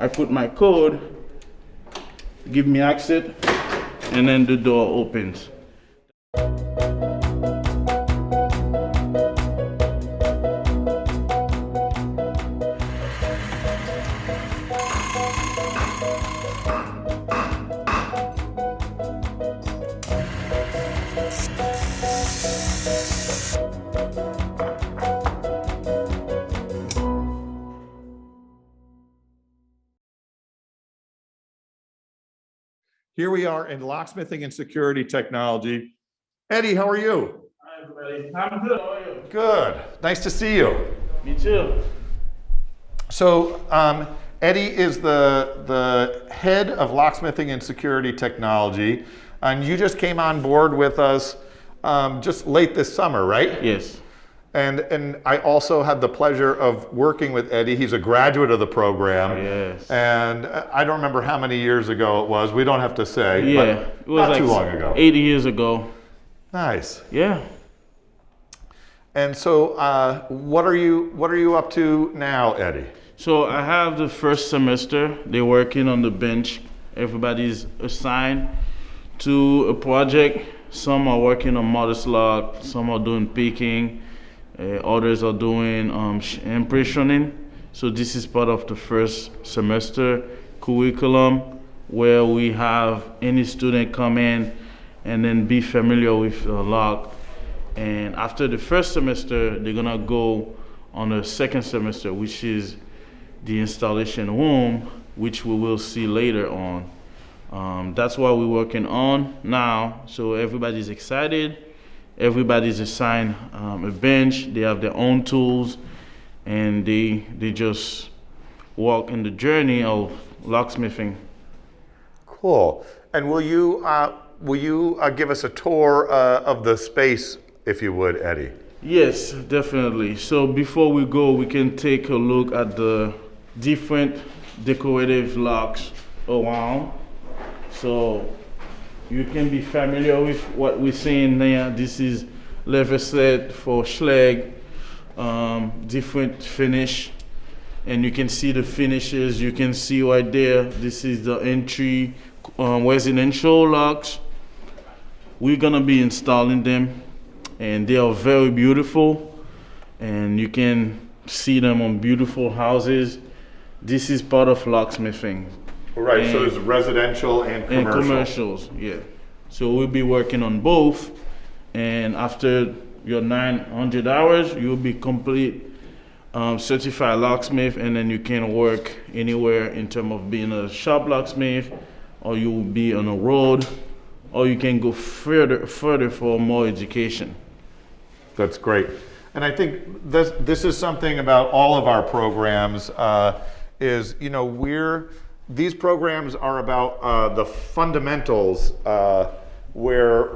I put my code, give me access, and then the door opens. Here we are in Locksmithing and Security Technology. Eddy, how are you? Hi, everybody. I'm good. How are you? Good. Nice to see you. Me too. So, Eddy is the head of Locksmithing and Security Technology, and you just came on board with us just late this summer, right? Yes. And I also had the pleasure of working with Eddy. He's a graduate of the program. Yes. And I don't remember how many years ago it was. We don't have to say. Yeah. But It was not like too long ago. 80 years ago. Nice. Yeah. And so, what are you up to now, Eddy? So I have the first semester. They're working on the bench. Everybody's assigned to a project. Some are working on modest lock. Some are doing picking. Others are doing impressioning. So this is part of the first semester curriculum where we have any student come in and then be familiar with the lock. And after the first semester, they're gonna go on the second semester, which is the installation room, which we will see later on. That's what we're working on now. So everybody's excited. Everybody's assigned a bench. They have their own tools, and they just walk in the journey of locksmithing. Cool. And will you give us a tour of the space, if you would, Eddy? Yes, definitely. So before we go, we can take a look at the different decorative locks around. So you can be familiar with what we're seeing there. This is lever set for Schleg, different finish. And you can see the finishes. You can see right there, this is the entry residential locks. We're gonna be installing them, and they are very beautiful. And you can see them on beautiful houses. This is part of locksmithing. Right, so it's residential and commercial. And commercials, yeah. So we'll be working on both, and after your 900 hours, you'll be complete certified locksmith, and then you can work anywhere in terms of being a shop locksmith, or you will be on a road, or you can go further for more education. That's great. And I think this is something about all of our programs is, you know, these programs are about the fundamentals where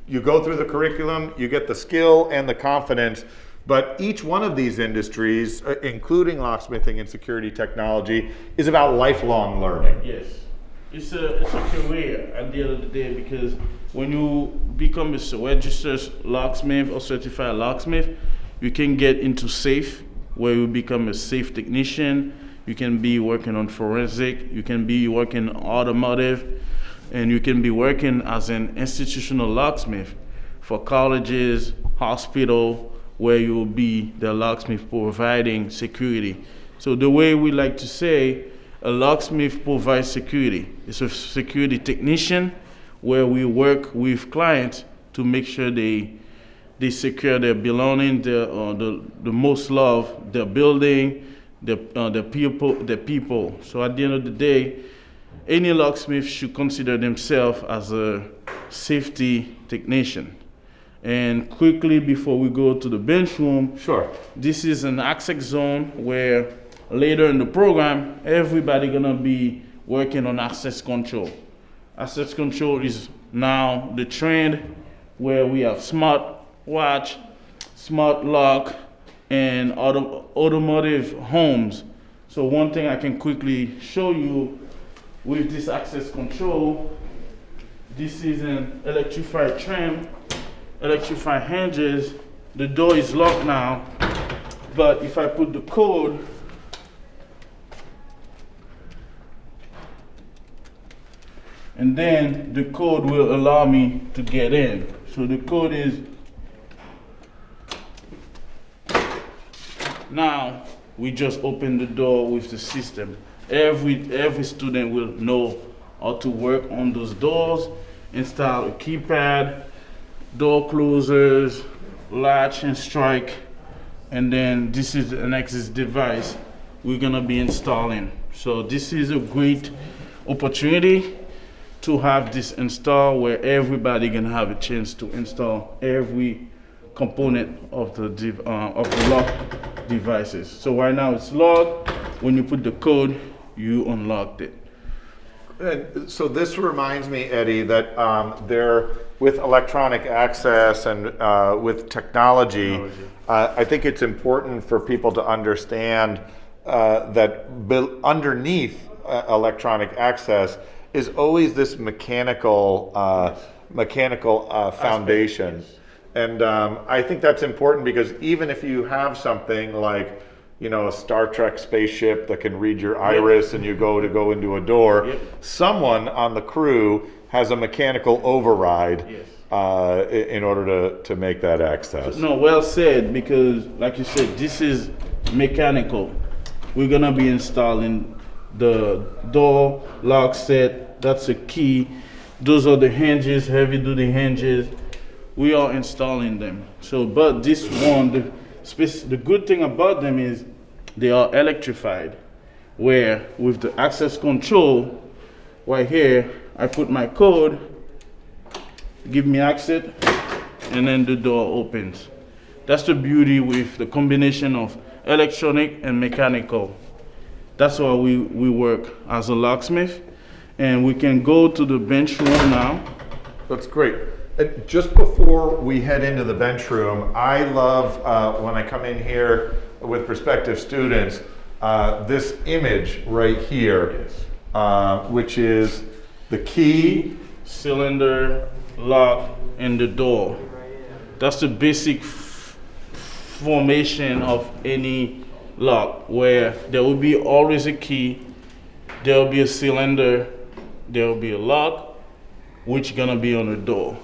you go through the curriculum, you get the skill and the confidence, but each one of these industries, including locksmithing and security technology, is about lifelong learning. Yes, it's a career at the end of the day, because when you become a registered locksmith or certified locksmith, you can get into safe, where you become a safe technician. You can be working on forensic, you can be working automotive, and you can be working as an institutional locksmith for colleges, hospital, where you will be the locksmith providing security. So the way we like to say, a locksmith provides security. It's a security technician where we work with clients to make sure they secure their belongings, the most love, their building, the people. So at the end of the day, any locksmith should consider themselves as a safety technician. And quickly, before we go to the bench room, sure, this is an access zone where later in the program, everybody gonna be working on access control. Access control is now the trend, where we have smart watch, smart lock, and automotive homes. So one thing I can quickly show you with this access control, this is an electrified trim, electrified hinges. The door is locked now, but if I put the code, and then the code will allow me to get in. So the code is, now we just open the door with the system. Every student will know how to work on those doors, install a keypad, door closers, latch and strike, and then this is an access device we're gonna be installing. So this is a great opportunity to have this installed where everybody can have a chance to install every component of the lock devices. So right now it's locked. When you put the code, you unlocked it. And so this reminds me, Eddy, that with electronic access and with technology, I think it's important for people to understand that underneath electronic access is always this mechanical foundation. Yes. And I think that's important because even if you have something like, you know, a Star Trek spaceship that can read your iris and you go into a door, someone on the crew has a mechanical override in order to make that access. No, well said, because like you said, this is mechanical. We're gonna be installing the door lock set, that's a key. Those are the hinges, heavy duty hinges. We are installing them. So, but this one, the good thing about them is they are electrified, where with the access control, right here, I put my code, give me access, and then the door opens. That's the beauty with the combination of electronic and mechanical. That's why we work as a locksmith, and we can go to the bench room now. That's great. Just before we head into the bench room, I love when I come in here with prospective students, this image right here, which is the key, cylinder, lock, and the door. That's the basic formation of any lock, where there will be always a key, there will be a cylinder, there will be a lock, which gonna be on the door.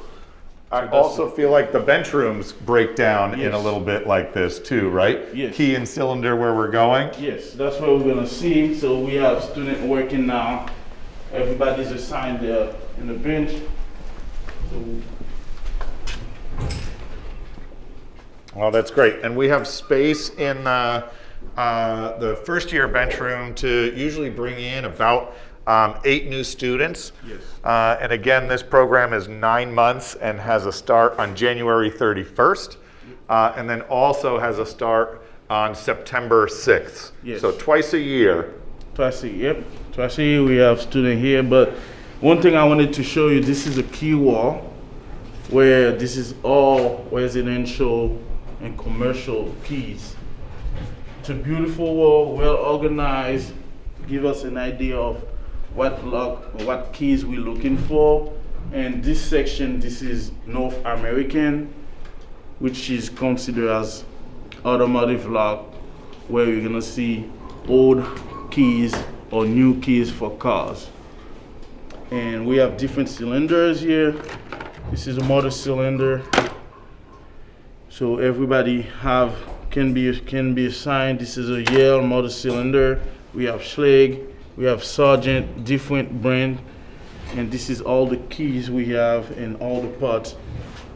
I also feel like the bench rooms break down in a little bit like this too, right? Yes. Key and cylinder where we're going. Yes, that's what we're gonna see. So we have student working now. Everybody's assigned there in the bench. Well, that's great. And we have space in the first year bench room to usually bring in about 8 new students. Yes. And again, this program is 9 months and has a start on January 31st. And then also has a start on September 6th. Yes. So twice a year. Twice a year. Twice a year we have student here. But one thing I wanted to show you, this is a key wall where this is all residential and commercial keys. It's a beautiful wall, well organized, give us an idea of what lock, what keys we're looking for. And this section, this is North American, which is considered as automotive lock, where you're gonna see old keys or new keys for cars. And we have different cylinders here. This is a motor cylinder. So everybody can be assigned. This is a Yale motor cylinder. We have Schlage, we have Sargent, different brand. And this is all the keys we have and all the parts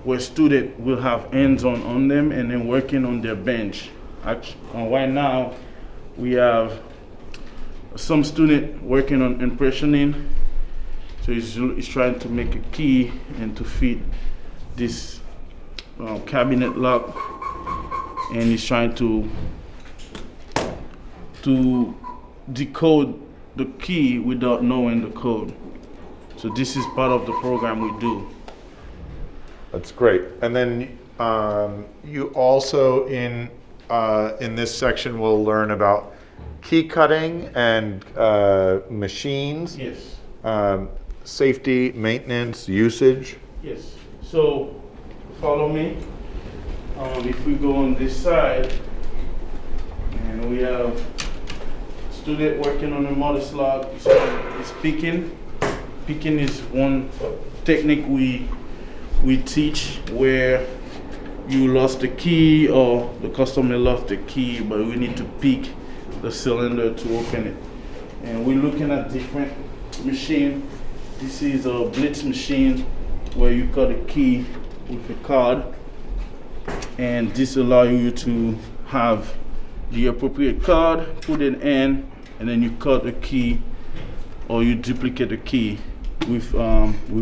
where student will have hands-on on them and then working on their bench. Right now, we have some student working on impressioning. So he's trying to make a key and to fit this cabinet lock, and he's trying to decode the key without knowing the code. So this is part of the program we do. That's great. And then you also in this section will learn about key cutting and machines. Yes. Safety, maintenance, usage. Yes. So follow me. If we go on this side, and we have student working on the motor slot, he's picking. Picking is one technique we teach where you lost the key or the customer lost the key, but we need to pick the cylinder to open it. And we're looking at different machine. This is a blitz machine where you cut a key with a card, and this allows you to have the appropriate card, put it in, and then you cut a key or you duplicate a key with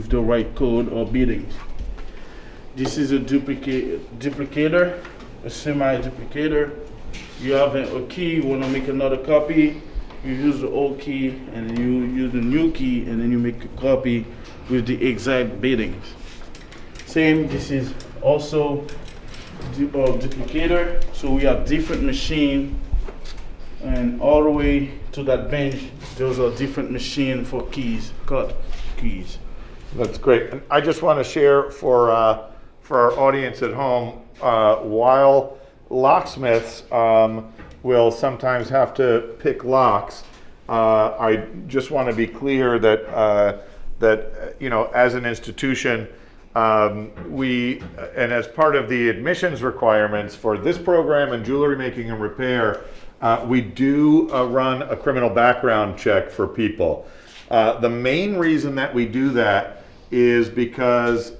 the right code or biddings. This is a duplicator, a semi-duplicator. You have a key, you want to make another copy, you use the old key and then you use the new key and then you make a copy with the exact biddings. Same, this is also duplicator. So we have different machine, and all the way to that bench, those are different machine for keys, cut keys. That's great. And I just want to share for our audience at home, while locksmiths will sometimes have to pick locks, I just want to be clear that that as an institution, we, and as part of the admissions requirements for this program and jewelry making and repair, we do run a criminal background check for people. The main reason that we do that is because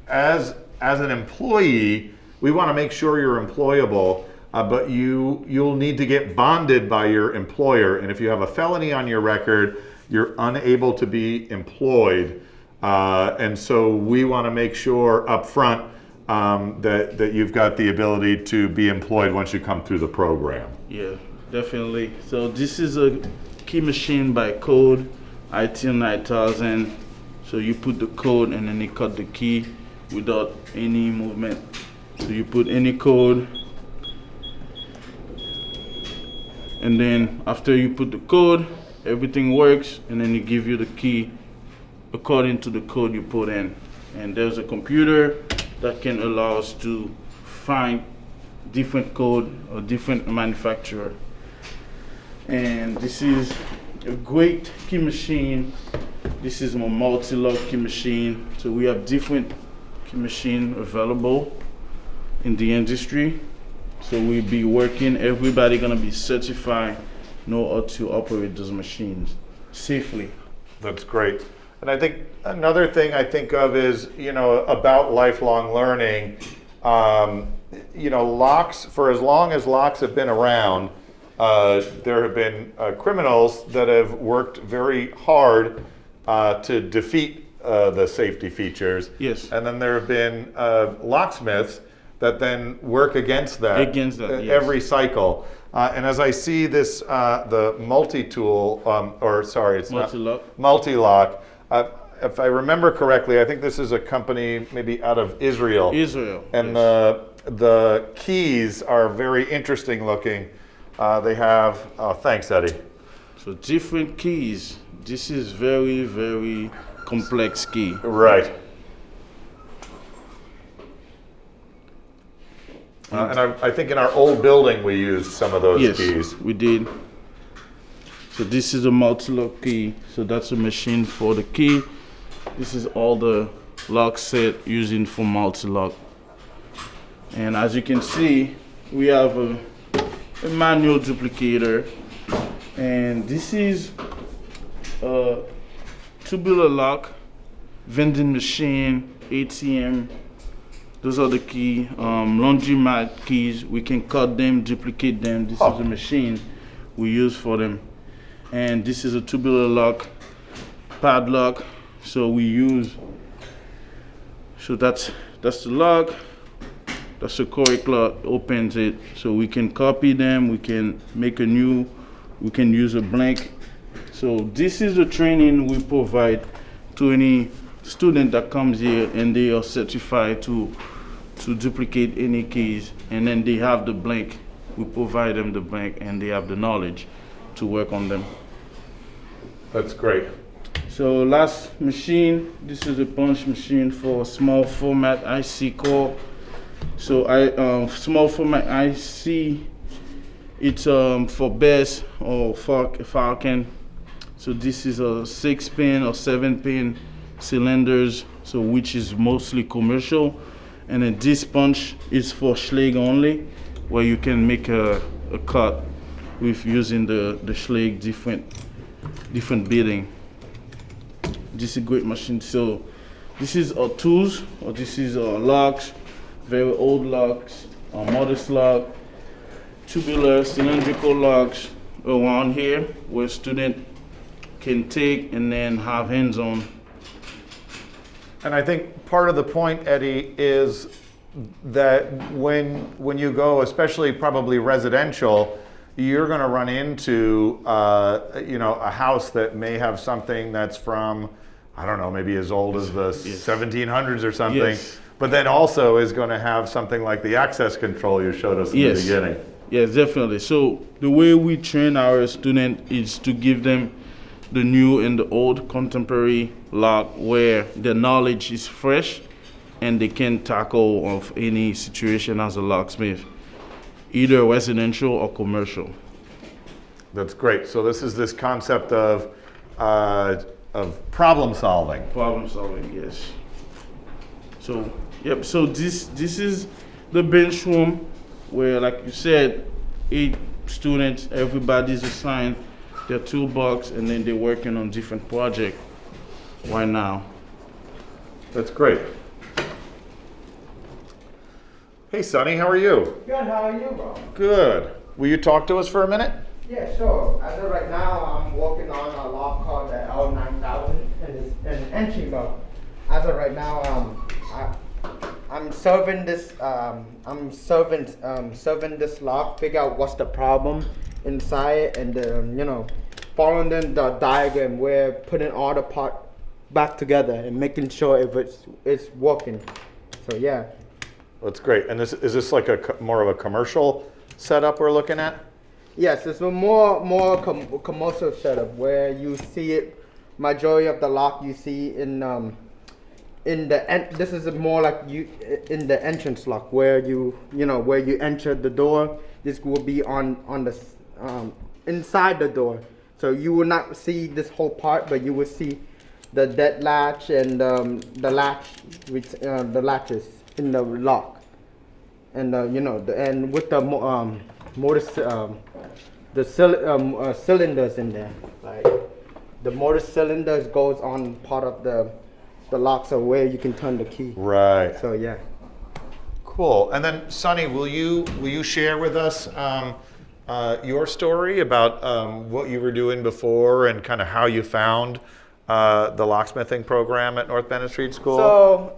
as an employee, we want to make sure you're employable, but you'll need to get bonded by your employer, and if you have a felony on your record, you're unable to be employed. And so we want to make sure up front that you've got the ability to be employed once you come through the program. Yeah, definitely. So this is a key machine by code, ITIL 9000. So you put the code and then you cut the key without any movement. So you put any code, and then after you put the code, everything works, and then it gives you the key according to the code you put in. And there's a computer that can allow us to find different code or different manufacturer. And this is a great key machine. This is a multi-lock key machine. So we have different key machine available in the industry. So we'll be working, everybody gonna be certified, know how to operate those machines safely. That's great. And I think another thing I think of is, about lifelong learning. Locks, for as long as locks have been around, there have been criminals that have worked very hard to defeat the safety features. Yes. And then there have been locksmiths that then work against that. Yes. Every cycle. And as I see this, the multi-tool, multi-lock. If I remember correctly, I think this is a company maybe out of Israel. And yes. The keys are very interesting looking. They have, thanks, Eddy. So different keys. This is very, very complex key. Right. And I think in our old building we used some of those keys. Yes, we did. So this is a multi-lock key. So that's a machine for the key. This is all the lock set using for multi-lock. And as you can see, we have a manual duplicator. And this is a tubular lock, vending machine, ATM. Those are the key, laundromat keys. We can cut them, duplicate them. This is the machine we use for them. And this is a tubular lock, padlock. So we use, so that's the lock. That's the correct lock, opens it. So we can copy them, we can make a new, we can use a blank. So this is the training we provide to any student that comes here and they are certified to duplicate any keys, and then they have the blank. We provide them the blank and they have the knowledge to work on them. That's great. So last machine, this is a punch machine for small format IC core. So small format IC, it's for BESS or Falcon. So this is a 6-pin or 7-pin cylinders, so which is mostly commercial. And then this punch is for Schläge only, where you can make a cut with using the Schläge different beading. This is a great machine. So this is our tools, or this is our locks, very old locks, our modest lock, tubular cylindrical locks around here where student can take and then have hands-on. And I think part of the point, Eddy, is that when you go, especially probably residential, you're going to run into a house that may have something that's from, I don't know, maybe as old as the 1700s or something, Yes. but then also is going to have something like the access control you showed us in the beginning. Yes, definitely. So the way we train our students is to give them the new and the old contemporary lock where the knowledge is fresh and they can tackle of any situation as a locksmith, either residential or commercial. That's great. So this is this concept of problem solving. Problem solving, yes. So, yep, so this is the bench room where, like you said, 8 students, everybody's assigned their toolbox, and then they're working on different projects right now. That's great. Hey, Sonny, how are you? Good, how are you, bro? Good. Will you talk to us for a minute? Yeah, sure. As of right now, I'm working on a lock called the L9000, and it's an entry mode. As of right now, I'm serving this. Serving this lock. Figure out what's the problem inside, and following the diagram. We're putting all the part back together and making sure if it's working. So yeah. That's great. And is this like more of a commercial setup we're looking at? Yes, it's a more commercial setup where you see it. Majority of the lock you see in this is more like in the entrance lock where where you enter the door. This will be on the inside the door, so you will not see this whole part, but you will see the dead latch and the latches in the lock, and and with the cylinders in there, like the motor cylinders goes on part of the lock, so where you can turn the key. Right. So yeah. Cool. And then, Sonny, will you share with us your story about what you were doing before and kind of how you found the locksmithing program at North Bennett Street School? So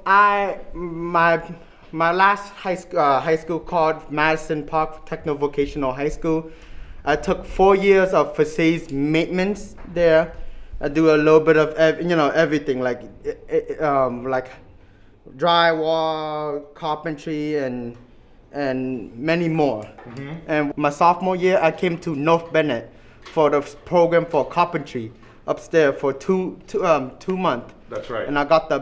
my last high school called Madison Park Techno-Vocational High School. I took 4 years of facades maintenance there. I do a little bit of everything like drywall, carpentry, and many more. Mm-hmm. And my sophomore year, I came to North Bennett for the program for carpentry upstairs for two months. That's right. And I got the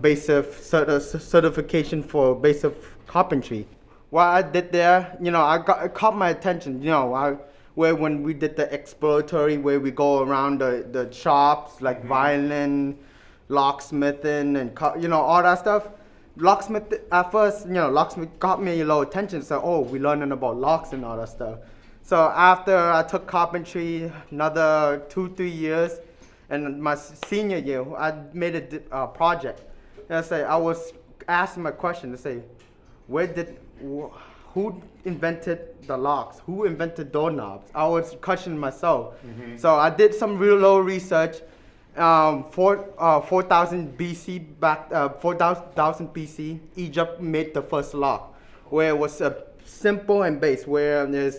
basic certification for basic carpentry. What I did there, it caught my attention. When we did the exploratory, where we go around the shops like mm-hmm. violin, locksmithing, and all that stuff. Locksmith at first, locksmith got me a little attention. So we learning about locks and all that stuff. So after I took carpentry, another 2-3 years, and my senior year, I made a project. And I was asking my question to say, who invented the locks? Who invented doorknobs? I was questioning myself. Mm-hmm. So I did some real low research. 4000 BC, 4000 BC, Egypt made the first lock, where it was a simple and base, where they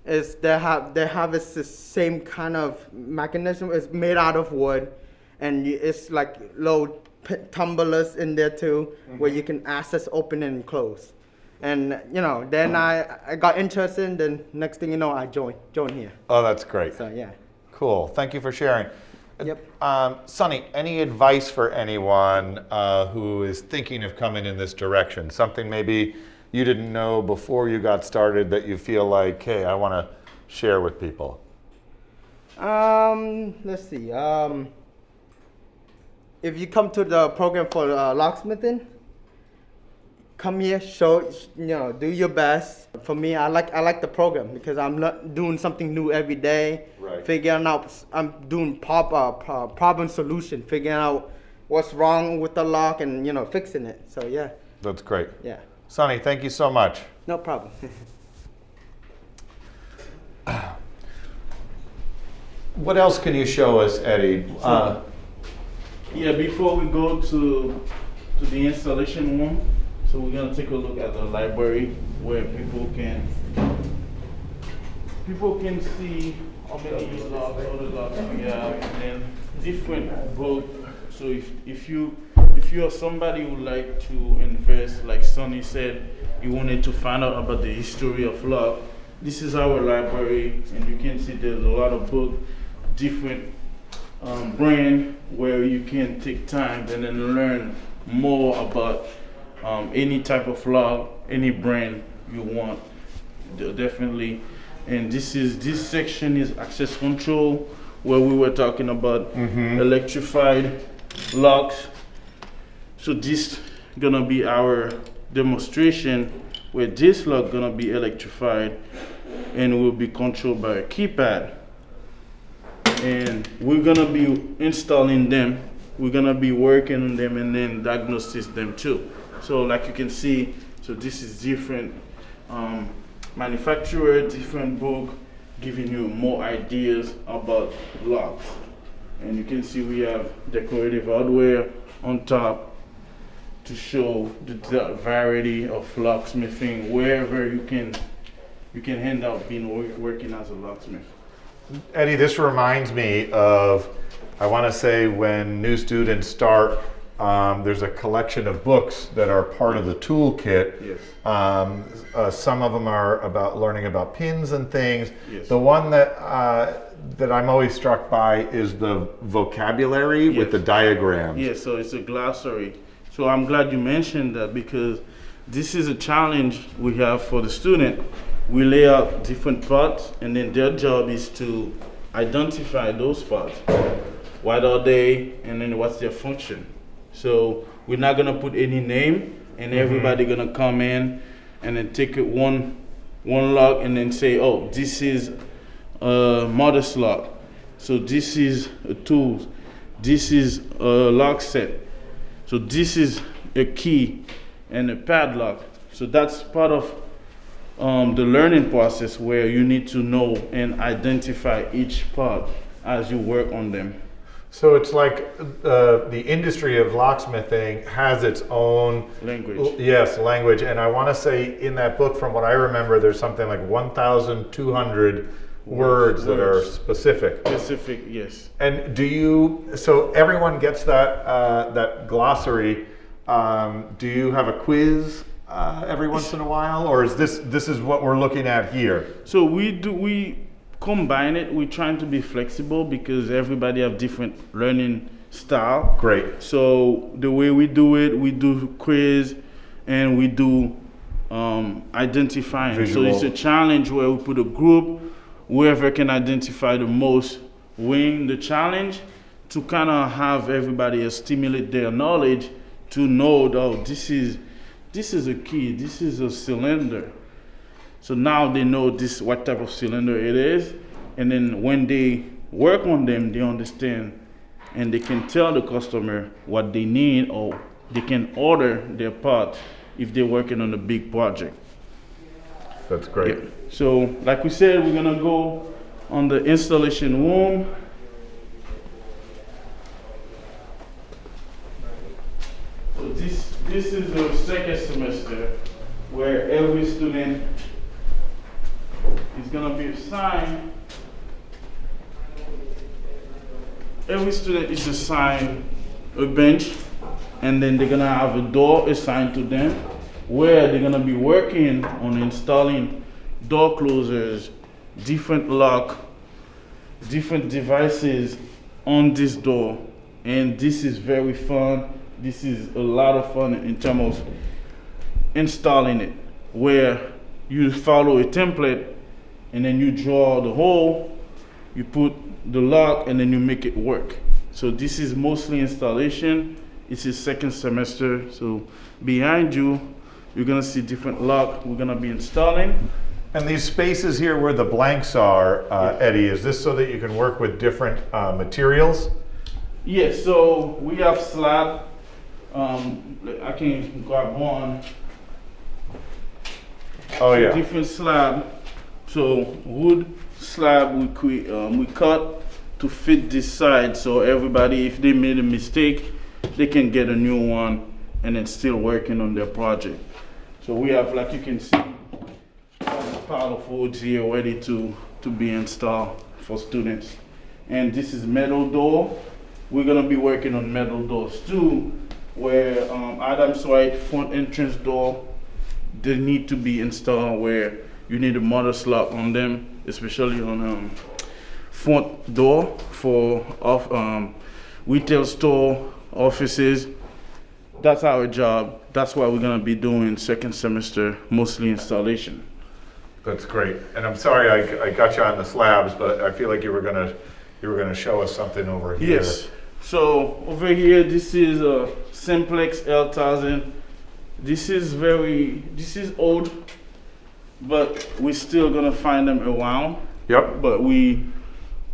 have the same kind of mechanism. It's made out of wood, and it's like little tumblers in there too, mm-hmm. where you can access, open and close. And then I got interested, and then next thing you know, I joined here. Oh, that's great. So yeah. Cool. Thank you for sharing. Yep. Sonny, any advice for anyone who is thinking of coming in this direction? Something maybe you didn't know before you got started that you feel like, hey, I want to share with people? Let's see. If you come to the program for locksmithing, come here, do your best. For me, I like the program because I'm doing something new every day. Right. Figuring out, I'm doing problem solution, figuring out what's wrong with the lock and fixing it. So yeah. That's great. Yeah. Sonny, thank you so much. No problem. What else can you show us, Eddy? Yeah, before we go to the installation room, so we're gonna take a look at the library where people can see how many locks, other locks we have, and then different book. So if you are somebody who like to invest, like Sonny said, you wanted to find out about the history of lock, this is our library, and you can see there's a lot of books, different brand where you can take time and then learn more about any type of lock, any brand you want, definitely. And this section is access control, where we were talking about electrified locks. So this gonna be our demonstration where this lock gonna be electrified and will be controlled by a keypad. And we're gonna be installing them. We're gonna be working on them and then diagnose them too. So like you can see, so this is different manufacturer, different book, giving you more ideas about locks. And you can see we have decorative hardware on top to show the variety of locksmithing wherever you can end up being working as a locksmith. Eddy, this reminds me of, I want to say when new students start, there's a collection of books that are part of the toolkit. Yes. Some of them are about learning about pins and things. Yes. The one that I'm always struck by is the vocabulary with the diagrams. Yeah, so it's a glossary. So I'm glad you mentioned that because this is a challenge we have for the student. We lay out different parts and then their job is to identify those parts. What are they and then what's their function? So we're not gonna put any name and everybody gonna come in and then take it one lock and then say, oh, this is a modest lock. So this is a tool. This is a lock set. So this is a key and a padlock. So that's part of the learning process where you need to know and identify each part as you work on them. So it's like the industry of locksmithing has its own Language. Yes, language. And I want to say in that book, from what I remember, there's something like 1,200 words that are specific. Specific, yes. And so everyone gets that glossary. Do you have a quiz every once in a while, or is this is what we're looking at here? So we combine it. We're trying to be flexible because everybody have different learning style. Great. So the way we do it, we do quiz and we do identifying. Visual. So it's a challenge where we put a group, whoever can identify the most win the challenge, to kind of have everybody stimulate their knowledge to know, oh, this is a key, this is a cylinder. So now they know what type of cylinder it is, and then when they work on them, they understand and they can tell the customer what they need, or they can order their part if they're working on a big project. That's great. Yeah. So like we said, we're gonna go on the installation room. So this is the second semester where every student is gonna be assigned. Every student is assigned a bench, and then they're gonna have a door assigned to them where they're gonna be working on installing door closers, different lock, different devices on this door. And this is very fun. This is a lot of fun in terms of installing it, where you follow a template and then you draw the hole, you put the lock and then you make it work. So this is mostly installation. It's his second semester. So behind you, you're gonna see different lock we're gonna be installing. And these spaces here where the blanks are, Eddy, is this so that you can work with different materials? Yes, so we have slab. I can grab one. Oh yeah. Different slab. So wood slab we cut to fit this side. So everybody, if they made a mistake, they can get a new one and then still working on their project. So we have, like you can see, a pile of woods here ready to be installed for students. And this is metal door. We're gonna be working on metal doors too, where Adams White front entrance door, they need to be installed where you need a mother's lock on them, especially on front door for retail store, offices. That's our job. That's what we're gonna be doing second semester, mostly installation. That's great. And I'm sorry I got you on the slabs, but I feel like you were gonna show us something over here. Yes. So over here, this is a Simplex L1000. This is old, but we're still gonna find them around. Yep. But we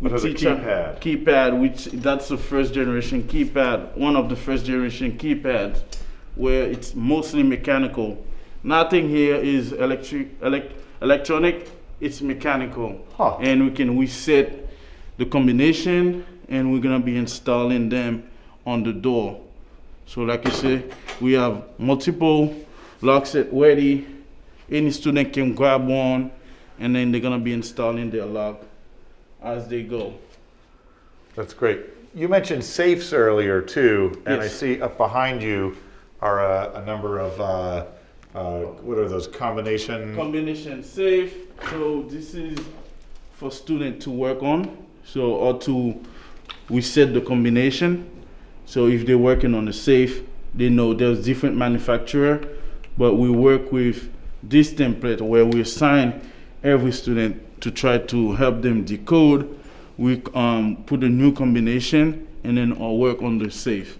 has a teach keypad. which that's the first generation keypad, one of the first generation keypads, where it's mostly mechanical. Nothing here is electronic. It's mechanical, Huh. and we can reset the combination, and we're gonna be installing them on the door. So like I said, we have multiple lock set ready. Any student can grab one, and then they're gonna be installing their lock as they go. That's great. You mentioned safes earlier too, and I Yes. see up behind you are a number of, what are those, Combination safe. So this is for student to work on. So, or to reset the combination. So if they're working on a safe, they know there's different manufacturer, but we work with this template where we assign every student to try to help them decode. We put a new combination and then I'll work on the safe.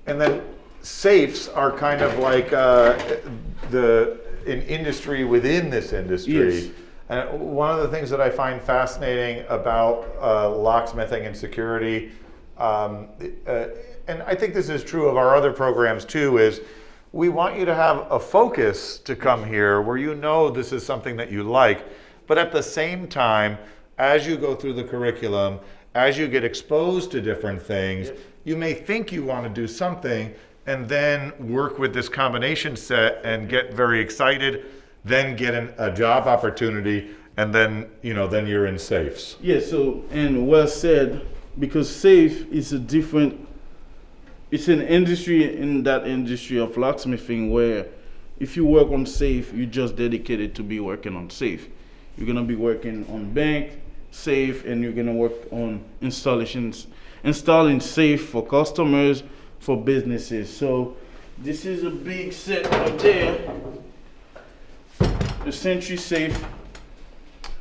And then safes are kind of like an industry within this industry. Yes. And one of the things that I find fascinating about locksmithing and security, and I think this is true of our other programs too, is we want you to have a focus to come here where you know this is something that you like, but at the same time, as you go through the curriculum, as you get exposed to different things, you may think you want to do something and then work with this combination set and get very excited, then get a job opportunity, and then then you're in safes. Yeah, so, and well said, because safe is it's an industry in that industry of locksmithing where if you work on safe, you're just dedicated to be working on safe. You're gonna be working on bank, safe, and you're gonna work on installing safe for customers, for businesses. So this is a big set right there. The Sentry safe,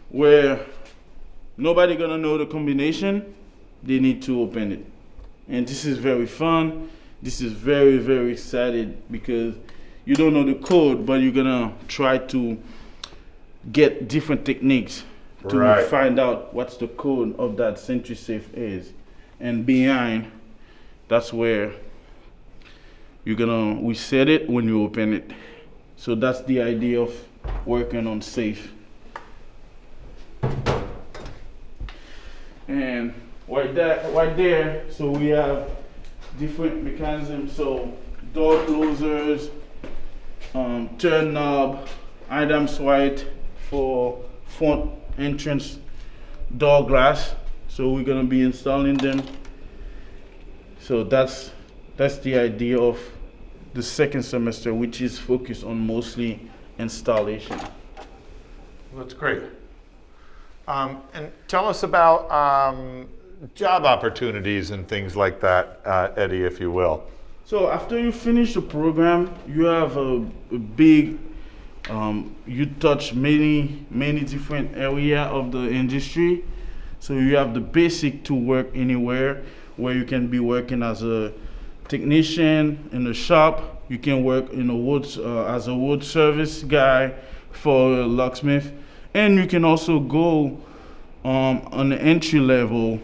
where nobody gonna know the combination, they need to open it. And this is very fun. This is very, very excited because you don't know the code, but you're gonna try to get different techniques to Right. find out what's the code of that Sentry safe is. And behind, that's where you're gonna reset it when you open it. So that's the idea of working on safe. And right there, so we have different mechanisms. So door closers, turn knob, Adams White for front entrance door glass. So we're gonna be installing them. So that's the idea of the second semester, which is focused on mostly installation. That's great. And tell us about job opportunities and things like that, Eddy, if you will. So after you finish the program, you have a big, you touch many different area of the industry. So you have the basic to work anywhere, where you can be working as a technician in a shop. You can work in a wood as a wood service guy for a locksmith, and you can also go on the entry level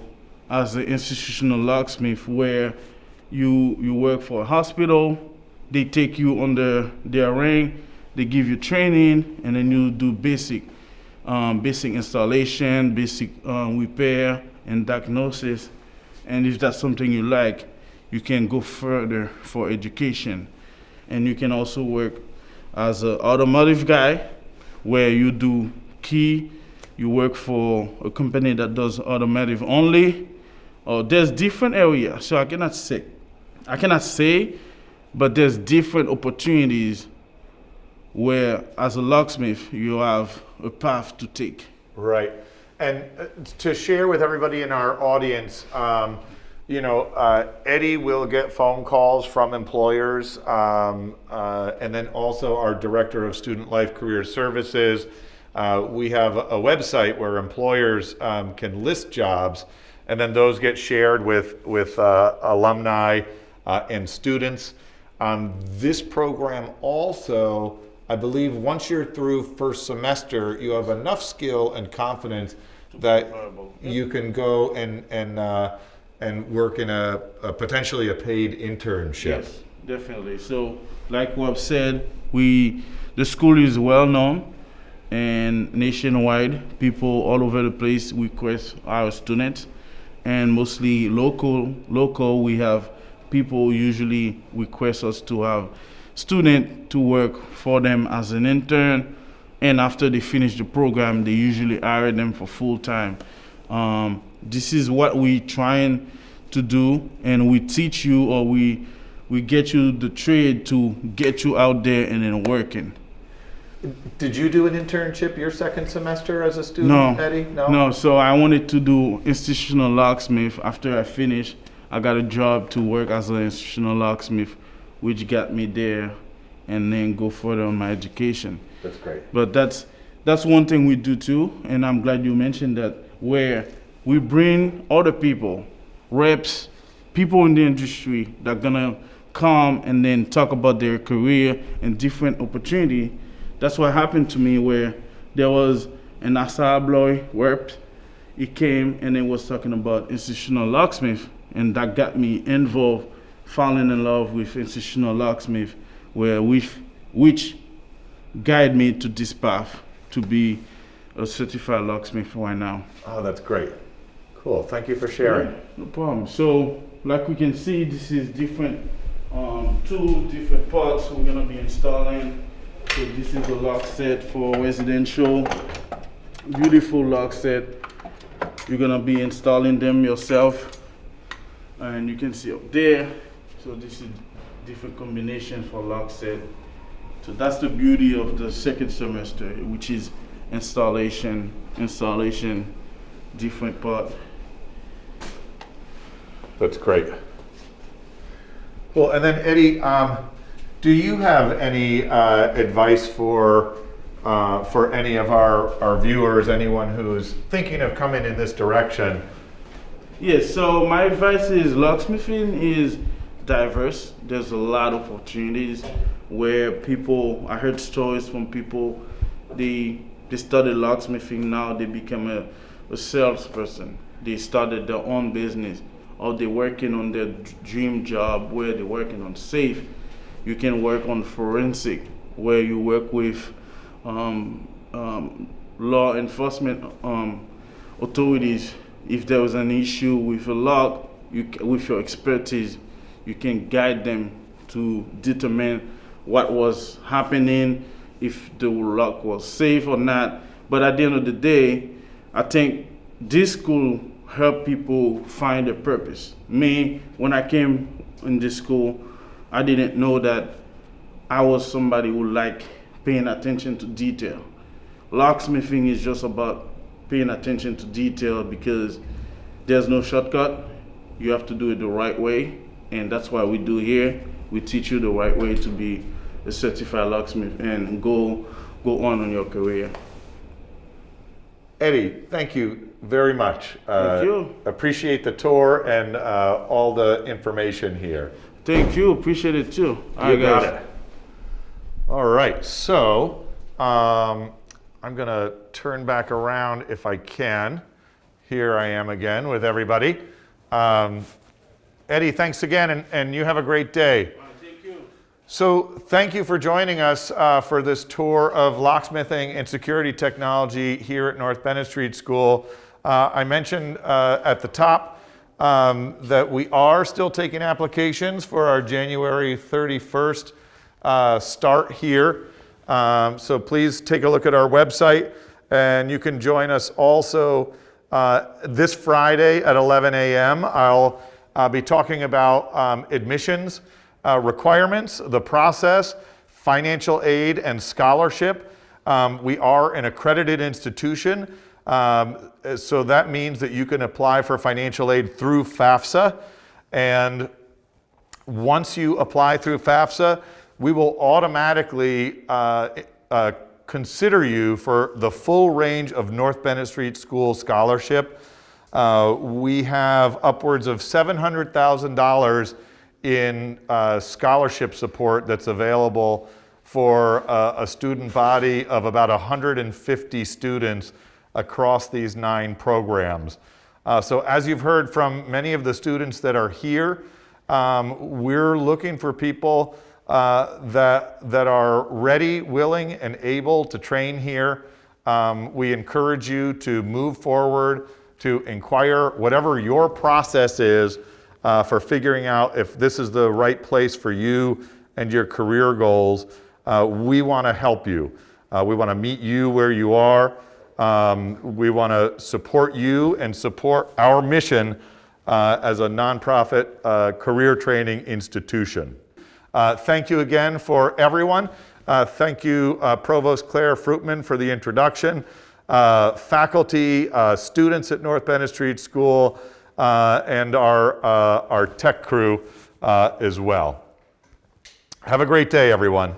as an institutional locksmith, where you work for a hospital. They take you under their ring, they give you training, and then you do basic installation, basic repair and diagnosis. And if that's something you like, you can go further for education. And you can also work as an automotive guy, where you do key. You work for a company that does automotive only. Or there's different areas, so I cannot say, but there's different opportunities where, as a locksmith, you have a path to take. Right. And to share with everybody in our audience, Eddy will get phone calls from employers, and then also our Director of Student Life Career Services. We have a website where employers can list jobs, and then those get shared with alumni and students. This program also, I believe, once you're through first semester, you have enough skill and confidence that you can go and work in a potentially a paid internship. Yes, definitely. So, like Rob said, the school is well known, and nationwide, people all over the place request our students, and mostly local. We have people usually request us to have student to work for them as an intern, and after they finish the program, they usually hire them for full time. This is what we trying to do, and we teach you, or we get you the trade to get you out there and then working. Did you do an internship your second semester as a student, Eddy? No. So I wanted to do institutional locksmith. After I finished, I got a job to work as an institutional locksmith, which got me there, and then go further on my education. That's great. But that's one thing we do too, and I'm glad you mentioned that, where we bring other people, reps, people in the industry that are gonna come and then talk about their career and different opportunity. That's what happened to me, where there was an Asabloy rep. He came and then was talking about institutional locksmith, and that got me involved, falling in love with institutional locksmith, which guide me to this path to be a certified locksmith right now. Oh, that's great. Cool. Thank you for sharing. Yeah, no problem. So, like we can see, this is different, two different parts we're gonna be installing. So this is a lock set for residential. Beautiful lock set. You're gonna be installing them yourself, and you can see up there. So this is different combination for lock set. So that's the beauty of the second semester, which is installation, different part. That's great. Well, and then Eddy, do you have any advice for any of our viewers, anyone who's thinking of coming in this direction? Yes, so my advice is locksmithing is diverse. There's a lot of opportunities where people, I heard stories from people, they started locksmithing, now they become a salesperson. They started their own business, or they're working on their dream job where they're working on safe. You can work on forensic, where you work with law enforcement authorities. If there was an issue with a lock, with your expertise, you can guide them to determine what was happening, if the lock was safe or not. But at the end of the day, I think this school help people find a purpose. Me, when I came in this school, I didn't know that I was somebody who liked paying attention to detail. Locksmithing is just about paying attention to detail, because there's no shortcut. You have to do it the right way, and that's what we do here. We teach you the right way to be a certified locksmith and go on your career. Eddy, thank you very much. Thank you. Appreciate the tour and all the information here. Thank you. Appreciate it too. All right, You got guys. it. All right, so I'm going to turn back around if I can. Here I am again with everybody. Eddy, thanks again, and you have a great day. Thank you. So thank you for joining us for this tour of Locksmithing and Security Technology here at North Bennett Street School. I mentioned at the top that we are still taking applications for our January 31st start here. So please take a look at our website, and you can join us also this Friday at 11 a.m. I'll be talking about admissions requirements, the process, financial aid, and scholarship. We are an accredited institution, so that means that you can apply for financial aid through FAFSA. And once you apply through FAFSA, we will automatically consider you for the full range of North Bennett Street School scholarship. We have upwards of $700,000 in scholarship support that's available for a student body of about 150 students across these 9 programs. So as you've heard from many of the students that are here, we're looking for people that are ready, willing, and able to train here. We encourage you to move forward, to inquire whatever your process is for figuring out if this is the right place for you and your career goals. We want to help you. We want to meet you where you are. We want to support you and support our mission as a nonprofit career training institution. Thank you again for everyone. Thank you, Provost Claire Fruitman, for the introduction. Faculty, students at North Bennett Street School, and our tech crew as well. Have a great day, everyone.